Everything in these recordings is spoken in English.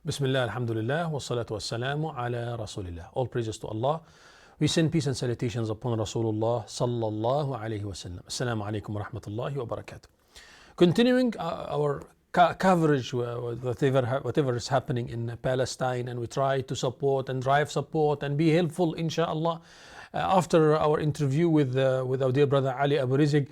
Bismillah, alhamdulillah, wassalatu wassalamu ala rasulillah. All praises to Allah. We send peace and salutations upon Rasulullah sallallahu alayhi wasallam. Assalamu alaikum wa rahmatullahi wa barakatuh. Continuing our coverage, whatever is happening in Palestine, and we try to support and drive support and be helpful, inshallah. After our interview with our dear brother Ali Abu Rizq,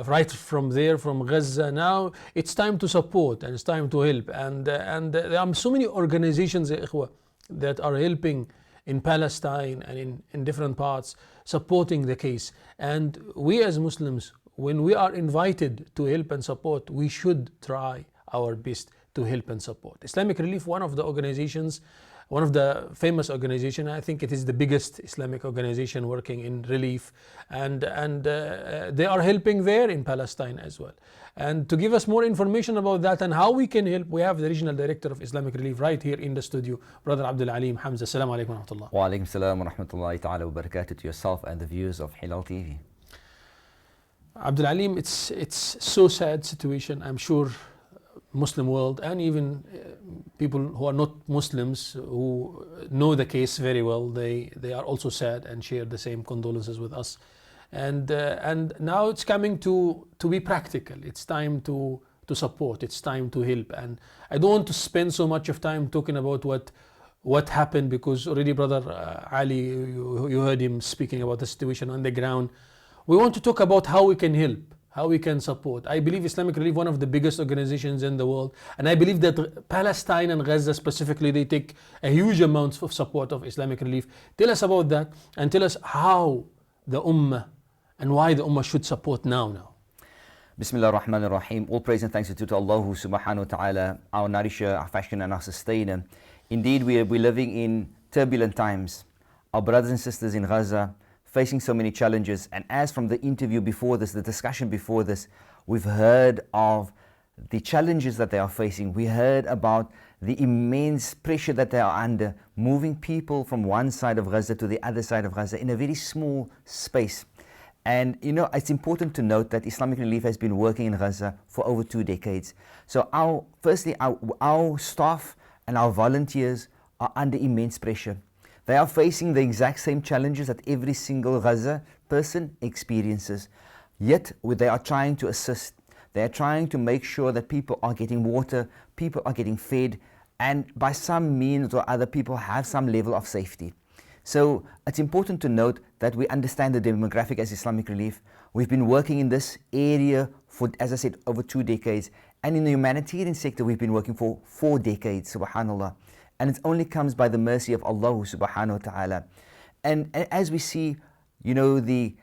right from there, from Gaza, now it's time to support and it's time to help. And there are so many organizations that are helping in Palestine and in different parts, supporting the case. And we as Muslims, when we are invited to help and support, we should try our best to help and support. Islamic Relief, one of the famous organizations, I think it is the biggest Islamic organization working in relief, and they are helping there in Palestine as well. And to give us more information about that and how we can help, we have the Regional Director of Islamic Relief right here in the studio, Brother Abdul Aleem Hamza. Assalamu alaikum wa rahmatullah. Wa alaikum salam wa rahmatullahi ta'ala wa barakatuh to yourself and the viewers of Hilaal TV. Abdul Aleem, it's so sad situation. I'm sure Muslim world and even people who are not Muslims who know the case very well, they are also sad and share the same condolences with us. And now it's coming to be practical. It's time to support. It's time to help. And I don't want to spend so much of time talking about what happened, because already Brother Ali, you heard him speaking about the situation on the ground. We want to talk about how we can help, how we can support. I believe Islamic Relief, one of the biggest organizations in the world, and I believe that Palestine and Gaza specifically, they take a huge amount of support of Islamic Relief. Tell us about that and tell us how the Ummah and why the Ummah should support now. Bismillah ar-Rahman ar-Rahim. All praise and thanks to Allah subhanahu wa ta'ala, our nourisher, our fashioner and our sustainer. Indeed, we're living in turbulent times. Our brothers and sisters in Gaza facing so many challenges, and as from the interview before this, the discussion before this, we've heard of the challenges that they are facing. We heard about the immense pressure that they are under, moving people from one side of Gaza to the other side of Gaza in a very small space. And you know, it's important to note that Islamic Relief has been working in Gaza for over 2 decades. So our staff and our volunteers are under immense pressure. They are facing the exact same challenges that every single Gaza person experiences. Yet they are trying to assist. They are trying to make sure that people are getting water, people are getting fed, and by some means or other, people have some level of safety. So it's important to note that we understand the demographic as Islamic Relief. We've been working in this area for, as I said, over 2 decades. And in the humanitarian sector, we've been working for 4 decades, subhanAllah. And it only comes by the mercy of Allah subhanahu wa ta'ala. And as we see, you know, the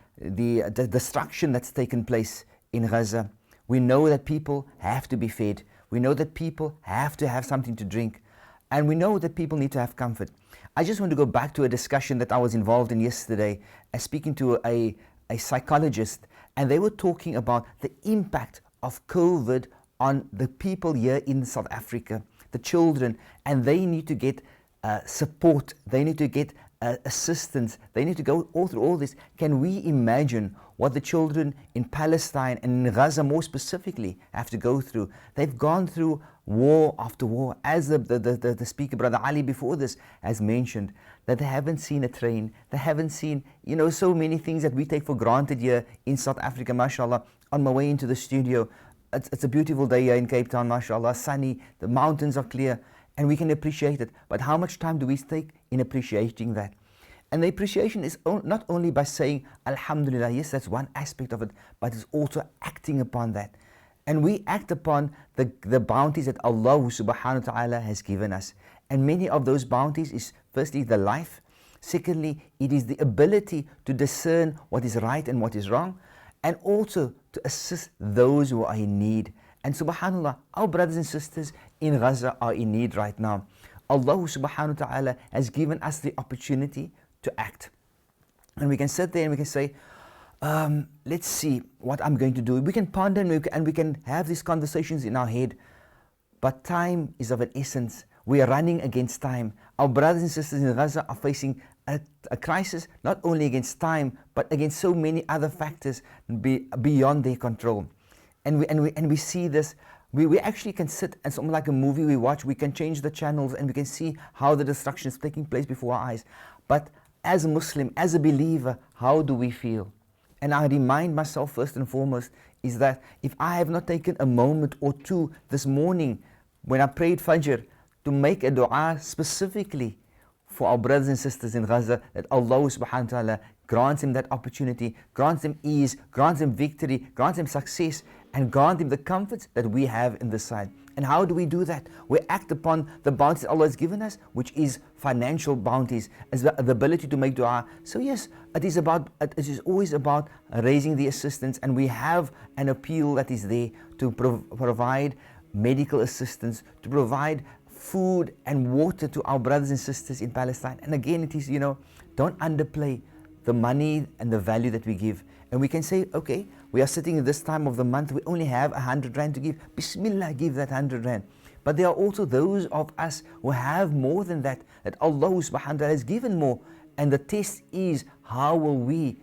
destruction that's taken place in Gaza, we know that people have to be fed. We know that people have to have something to drink. And we know that people need to have comfort. I just want to go back to a discussion that I was involved in yesterday, speaking to a psychologist, and they were talking about the impact of COVID on the people here in South Africa, the children, and they need to get support, they need to get assistance, they need to go all through all this. Can we imagine what the children in Palestine and in Gaza more specifically have to go through? They've gone through war after war, as the speaker, Brother Ali, before this has mentioned, that they haven't seen a train, they haven't seen, you know, so many things that we take for granted here in South Africa, mashallah. On my way into the studio, it's a beautiful day here in Cape Town, mashallah, sunny, the mountains are clear, and we can appreciate it. But how much time do we take in appreciating that? And the appreciation is not only by saying Alhamdulillah, yes, that's one aspect of it, but it's also acting upon that. And we act upon the bounties that Allah subhanahu wa ta'ala has given us. And many of those bounties is firstly the life, secondly it is the ability to discern what is right and what is wrong, and also to assist those who are in need. And subhanAllah, our brothers and sisters in Gaza are in need right now. Allah subhanahu wa ta'ala has given us the opportunity to act. And we can sit there and we can say, let's see what I'm going to do. We can ponder and we can have these conversations in our head. But time is of an essence. We are running against time. Our brothers and sisters in Gaza are facing a crisis, not only against time, but against so many other factors beyond their control. And we see this We actually can sit and something like a movie we watch, we can change the channels and we can see how the destruction is taking place before our eyes. But as a Muslim, as a believer, how do we feel? And I remind myself first and foremost is that if I have not taken a moment or two this morning when I prayed Fajr to make a dua specifically for our brothers and sisters in Gaza, that Allah subhanahu wa ta'ala grants him that opportunity, grants him ease, grants him victory, grants him success, and grant him the comforts that we have in this side. And how do we do that? We act upon the bounties Allah has given us, which is financial bounties, as well as the ability to make dua. So yes, it is always about raising the assistance, and we have an appeal that is there to provide medical assistance, to provide food and water to our brothers and sisters in Palestine. And again, it is, don't underplay the money and the value that we give. And we can say, okay, we are sitting at this time of the month, we only have 100 rand to give. Bismillah, give that 100 rand. But there are also those of us who have more than that Allah subhanahu wa ta'ala has given more. And the test is, how will we,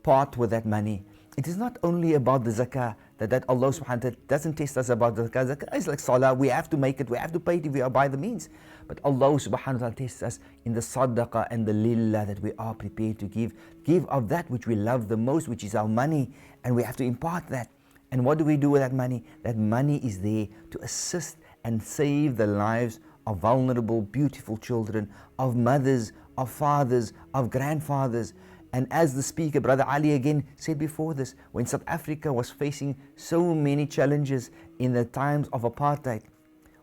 part with that money? It is not only about the zakah, that Allah subhanahu wa ta'ala doesn't test us about the zakah. Zakah is like salah, we have to make it, we have to pay it if we are by the means. But Allah subhanahu wa ta'ala tests us in the sadaqah and the lillah that we are prepared to give. Give of that which we love the most, which is our money, and we have to impart that. And what do we do with that money? That money is there to assist and save the lives of vulnerable, beautiful children, of mothers, of fathers, of grandfathers. And as the speaker, Brother Ali, again said before this, when South Africa was facing so many challenges in the times of apartheid,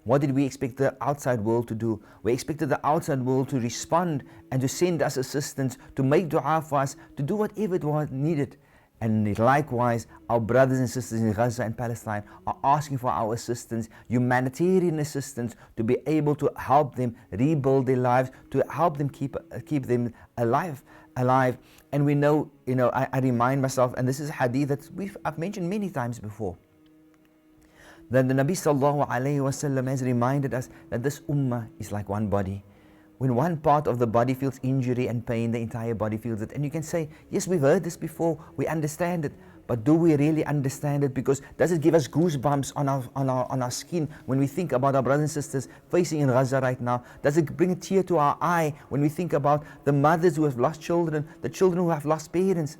what did we expect the outside world to do? We expected the outside world to respond and to send us assistance, to make dua for us, to do whatever it was needed. And likewise, our brothers and sisters in Gaza and Palestine are asking for our assistance, humanitarian assistance, to be able to help them rebuild their lives, to help them keep them alive. And we know, I remind myself, and this is a hadith that I've mentioned many times before, that the Nabi sallallahu alayhi wasallam has reminded us that this ummah is like one body. When one part of the body feels injury and pain, the entire body feels it. And you can say, yes, we've heard this before, we understand it. But do we really understand it? Because does it give us goosebumps on our skin when we think about our brothers and sisters facing in Gaza right now? Does it bring a tear to our eye when we think about the mothers who have lost children, the children who have lost parents?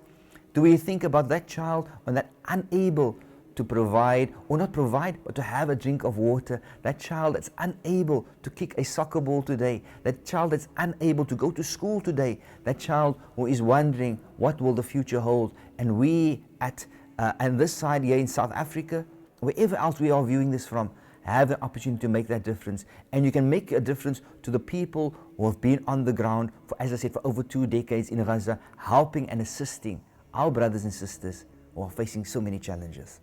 Do we think about that child and that unable to provide, or not provide, but to have a drink of water? That child that's unable to kick a soccer ball today, that child that's unable to go to school today, that child who is wondering what will the future hold. And we and this side here in South Africa, wherever else we are viewing this from, have the opportunity to make that difference. And you can make a difference to the people who have been on the ground for, as I said, for over 2 decades in Gaza, helping and assisting our brothers and sisters who are facing so many challenges.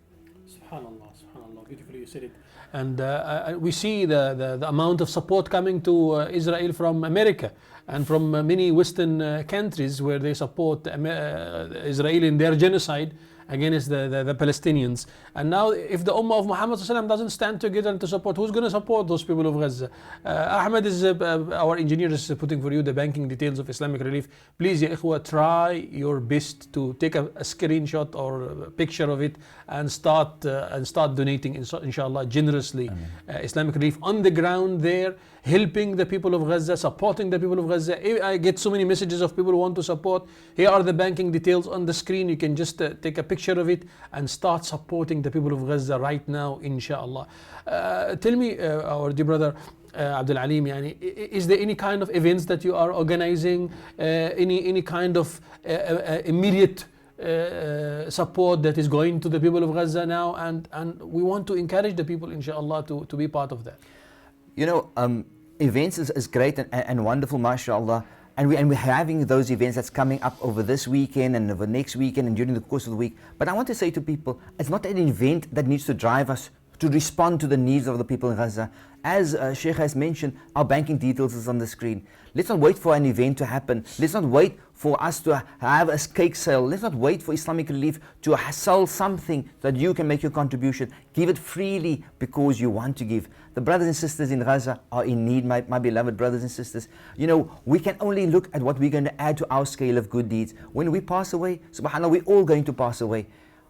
Subhanallah, beautifully you said it. And we see the amount of support coming to Israel from America and from many Western countries where they support Israel in their genocide against the Palestinians. And now if the Ummah of Muhammad doesn't stand together and to support, who's going to support those people of Gaza? Ahmed is, our engineer is putting for you the banking details of Islamic Relief. Please, ya ikhwa, try your best to take a screenshot or a picture of it and start donating, inshallah, generously. Islamic Relief on the ground there, helping the people of Gaza, supporting the people of Gaza. I get so many messages of people who want to support. Here are the banking details on the screen. You can just take a picture of it and start supporting the people of Gaza right now, inshallah. Tell me, our dear brother Abdul Aleem, is there any kind of events that you are organizing, any kind of immediate support that is going to the people of Gaza now, and we want to encourage the people, inshallah, to be part of that? Events is great and wonderful, mashallah. And we're having those events that's coming up over this weekend and over next weekend and during the course of the week. But I want to say to people, it's not an event that needs to drive us to respond to the needs of the people in Gaza. As Sheikh has mentioned, our banking details is on the screen. Let's not wait for an event to happen. Let's not wait for us to have a cake sale. Let's not wait for Islamic Relief to sell something that you can make your contribution. Give it freely because you want to give. The brothers and sisters in Gaza are in need, my beloved brothers and sisters. We can only look at what we're going to add to our scale of good deeds. When we pass away, subhanAllah, we're all going to pass away.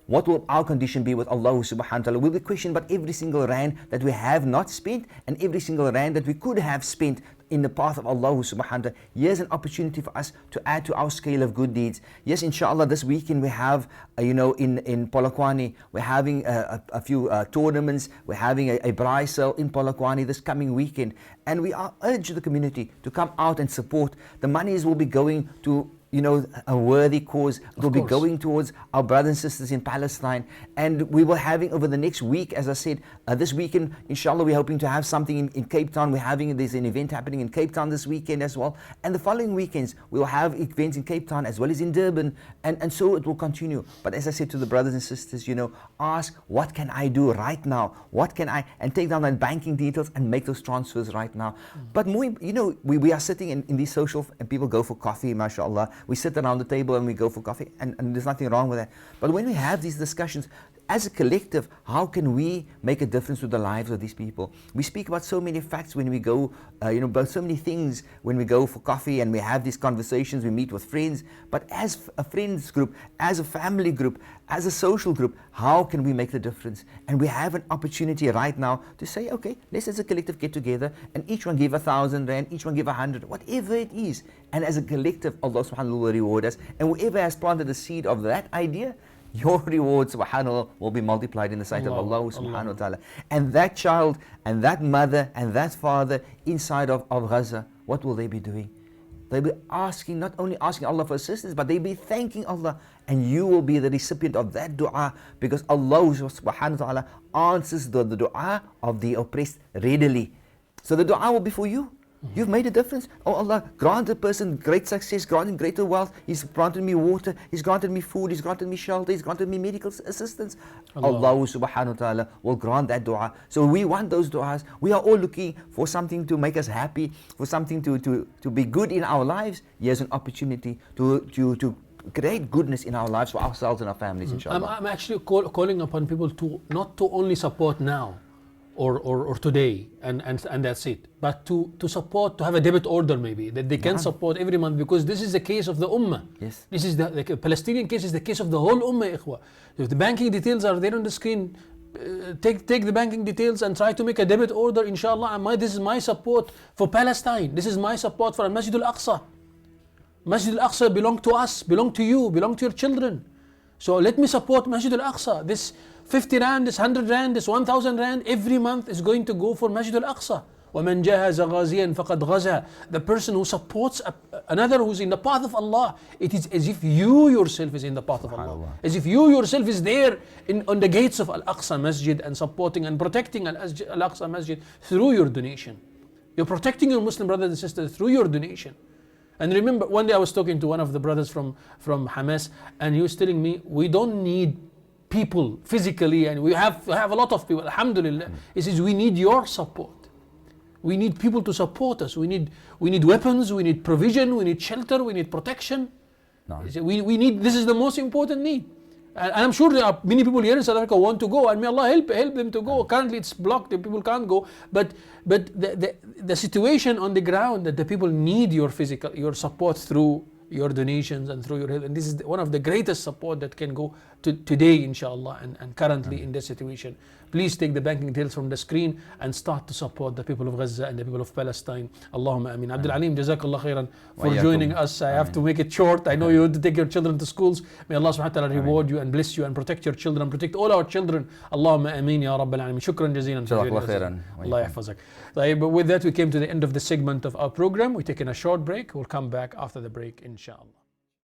what will our condition be with Allah subhanahu wa ta'ala? We'll be questioned about every single rand that we have not spent and every single rand that we could have spent in the path of Allah subhanahu wa ta'ala. Here's an opportunity for us to add to our scale of good deeds. Yes, inshallah, this weekend we have, in Polokwane, we're having a few tournaments, we're having a braai sale in Polokwane this coming weekend, and we urge the community to come out and support. The monies will be going to a worthy cause. It will be going towards our brothers and sisters in Palestine. And we will having over the next week, as I said, this weekend, inshallah, we're hoping to have something in Cape Town. There's an event happening in Cape Town this weekend as well. And the following weekends, we'll have events in Cape Town as well as in Durban. And so it will continue. But as I said to the brothers and sisters, ask, what can I do right now? And take down that banking details and make those transfers right now. But more, we are sitting in these social, and people go for coffee, mashallah. We sit around the table and we go for coffee, and there's nothing wrong with that. But when we have these discussions, as a collective, how can we make a difference to the lives of these people? We speak about so many facts when we go, about so many things when we go for coffee and we have these conversations, we meet with friends. But as a friends group, as a family group, as a social group, how can we make the difference? And we have an opportunity right now to say, okay, let's as a collective get together and each one give 1,000 rand, each one give 100, whatever it is. And as a collective, Allah subhanahu wa ta'ala will reward us. And whoever has planted the seed of that idea, your reward, subhanAllah, will be multiplied in the sight of Allah subhanahu wa ta'ala. And that child, and that mother, and that father inside of Gaza, what will they be doing? They'll be asking, not only asking Allah for assistance, but they'll be thanking Allah. And you will be the recipient of that dua, because Allah subhanahu wa ta'ala answers the dua of the oppressed readily. So the dua will be for you. You've made a difference. Oh Allah, grant a person great success, grant him greater wealth. He's granted me water, He's granted me food, He's granted me shelter, He's granted me medical assistance. Allah subhanahu wa ta'ala will grant that dua. So we want those duas. We are all looking for something to make us happy, for something to be good in our lives. Here's an opportunity to create goodness in our lives for ourselves and our families, inshallah. I'm actually calling upon people to not to only support now or today and that's it, but to support, to have a debit order maybe, that they can support every month, because this is the case of the ummah. Yes. This is the Palestinian case, is the case of the whole ummah, ikhwa. If the banking details are there on the screen, take the banking details and try to make a debit order, inshallah. This is my support for Palestine. This is my support for Masjid al-Aqsa. Masjid al-Aqsa belong to us, belong to you, belong to your children. So let me support Masjid al-Aqsa. This 50 rand, this 100 rand, this 1,000 rand every month is going to go for Masjid al-Aqsa. وَمَنْ جَهَزَ غَازِيًا فَقَدْ غَزَى. The person who supports another who's in the path of Allah, it is as if you yourself is in the path of Allah. As if you yourself is there on the gates of Al-Aqsa Masjid and supporting and protecting Al-Aqsa Masjid through your donation. You're protecting your Muslim brothers and sisters through your donation. And remember, one day I was talking to one of the brothers from Hamas, and he was telling me, we don't need people physically, and we have a lot of people, alhamdulillah. He says, we need your support. We need people to support us. We need weapons, we need provision, we need shelter, we need protection. No. We need, this is the most important need. And I'm sure there are many people here in South Africa who want to go, and may Allah help them to go. Currently it's blocked, the people can't go. But the situation on the ground, that the people need your support through your donations and through your help. And this is one of the greatest support that can go today, inshallah, and currently in this situation. Please take the banking details from the screen and start to support the people of Gaza and the people of Palestine. Allahumma ameen. Abdul Aleem, jazakallah khairan for joining us. I have to make it short. I know you want to take your children to schools. May Allah subhanahu wa ta'ala reward you and bless you and protect your children, protect all our children. Allahumma ameen ya Rabbil Alameen. Shukran jazeelan. Jazakallah khairan. Allah yahfazak. But with that, we came to the end of the segment of our program. We're taking a short break. We'll come back after the break, inshallah.